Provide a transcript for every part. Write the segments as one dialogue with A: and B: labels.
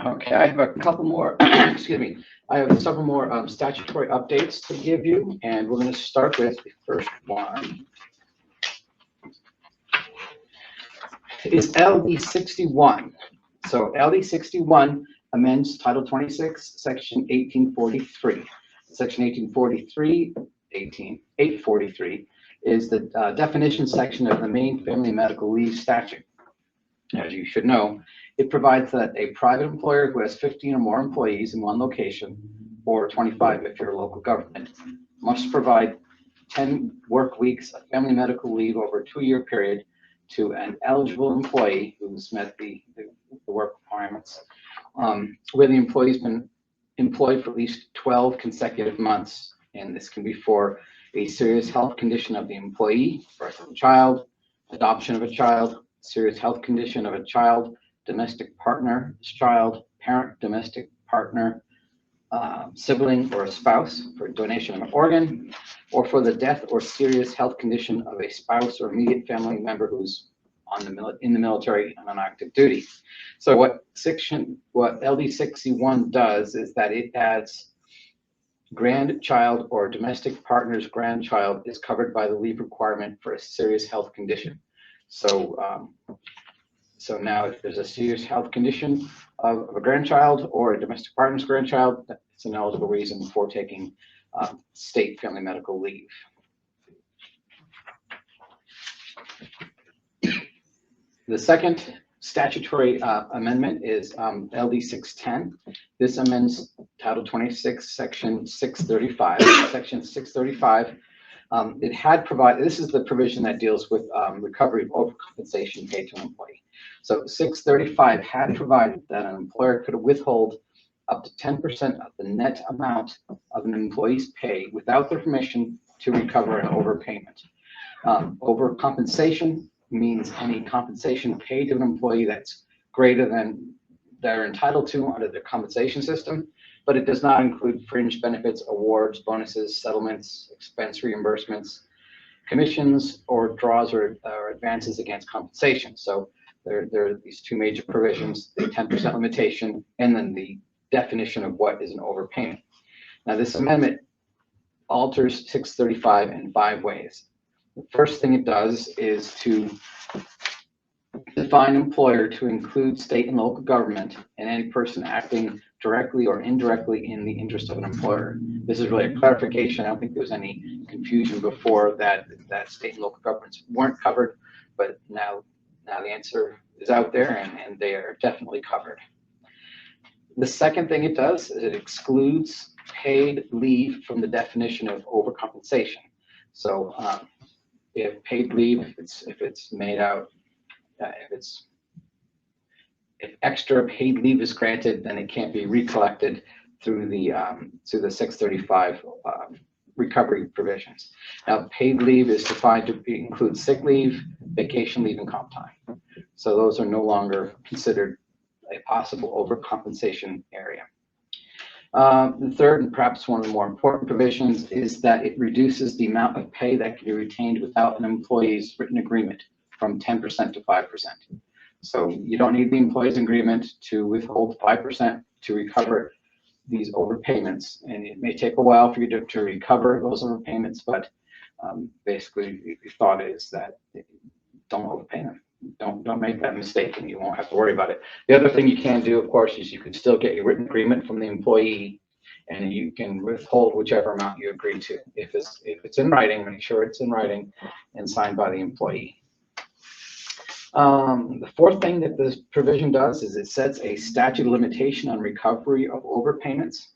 A: Okay, I have a couple more, excuse me, I have several more statutory updates to give you, and we're going to start with the first one. Is LD 61. So LD 61 amends Title 26, Section 1843. Section 843 is the definition section of the main family medical leave statute. As you should know, it provides that a private employer who has 15 or more employees in one location, or 25 if you're a local government, must provide 10 work weeks of family medical leave over a 2-year period to an eligible employee who's met the work requirements, where the employee's been employed for at least 12 consecutive months. And this can be for a serious health condition of the employee, birth of a child, adoption of a child, serious health condition of a child, domestic partner, child, parent, domestic partner, sibling, or a spouse, for donation of an organ, or for the death or serious health condition of a spouse or immediate family member who's in the military and on active duty. So what LD 61 does is that it adds grandchild or domestic partner's grandchild is covered by the leave requirement for a serious health condition. So now if there's a serious health condition of a grandchild or a domestic partner's grandchild, it's an eligible reason for taking state family medical leave. The second statutory amendment is LD 610. This amends Title 26, Section 635. Section 635. It had provided, this is the provision that deals with recovery of overcompensation paid to an employee. So 635 had provided that an employer could withhold up to 10% of the net amount of an employee's pay without their permission to recover an overpayment. Overcompensation means any compensation paid to an employee that's greater than they're entitled to under the compensation system, but it does not include fringe benefits, awards, bonuses, settlements, expense reimbursements, commissions, or draws or advances against compensation. So there are these two major provisions, the 10% limitation, and then the definition of what is an overpayment. Now, this amendment alters 635 in 5 ways. The first thing it does is to define employer to include state and local government and any person acting directly or indirectly in the interest of an employer. This is really a clarification. I don't think there was any confusion before that state and local governments weren't covered, but now the answer is out there and they are definitely covered. The second thing it does is it excludes paid leave from the definition of overcompensation. So if paid leave, if it's made out, if extra paid leave is granted, then it can't be recollected through the 635 recovery provisions. Now, paid leave is defined to include sick leave, vacation leave, and comp time. So those are no longer considered a possible overcompensation area. The third, and perhaps one of the more important provisions, is that it reduces the amount of pay that can be retained without an employee's written agreement from 10% to 5%. So you don't need the employee's agreement to withhold 5% to recover these overpayments. And it may take a while for you to recover those overpayments, but basically the thought is that don't overpay them. Don't make that mistake and you won't have to worry about it. The other thing you can do, of course, is you can still get your written agreement from the employee and you can withhold whichever amount you agree to. If it's in writing, make sure it's in writing and signed by the employee. The fourth thing that this provision does is it sets a statute of limitation on recovery of overpayments.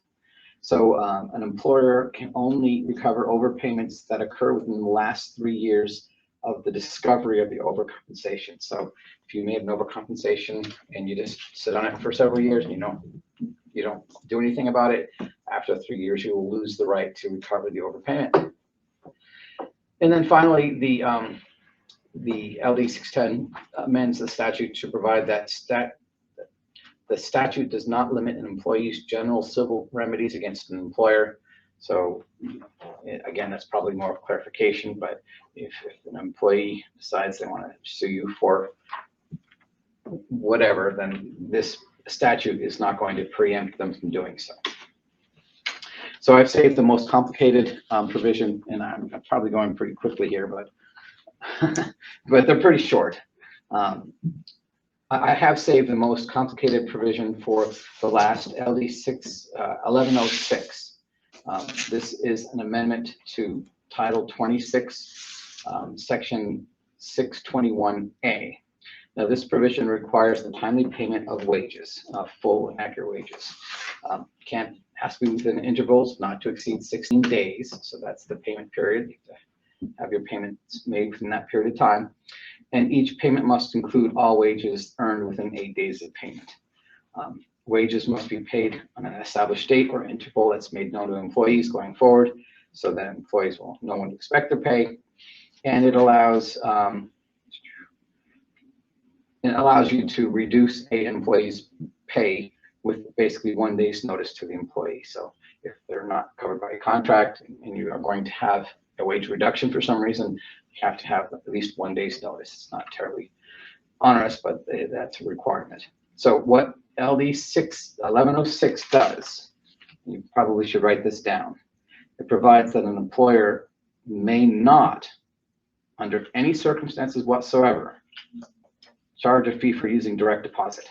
A: So an employer can only recover overpayments that occur within the last 3 years of the discovery of the overcompensation. So if you made an overcompensation and you just sit on it for several years and you don't do anything about it, after 3 years you will lose the right to recover the overpayment. And then finally, the LD 610 amends the statute to provide that the statute does not limit an employee's general civil remedies against an employer. So again, that's probably more of clarification, but if an employee decides they want to sue you for whatever, then this the statute is not going to preempt them from doing so. So I've saved the most complicated provision, and I'm probably going pretty quickly here, but but they're pretty short. I have saved the most complicated provision for the last LD 1106. This is an amendment to Title 26, Section 621A. Now, this provision requires the timely payment of wages, full and accurate wages. Can't has to be within intervals not to exceed 16 days. So that's the payment period. You have to have your payments made within that period of time. And each payment must include all wages earned within 8 days of payment. Wages must be paid on an established date or interval that's made known to employees going forward, so that employees will know when to expect their pay. And it allows you to reduce an employee's pay with basically 1 day's notice to the employee. So if they're not covered by a contract and you are going to have a wage reduction for some reason, you have to have at least 1 day's notice. It's not terribly onerous, but that's a requirement. So what LD 1106 does, you probably should write this down. It provides that an employer may not, under any circumstances whatsoever, charge a fee for using direct deposit.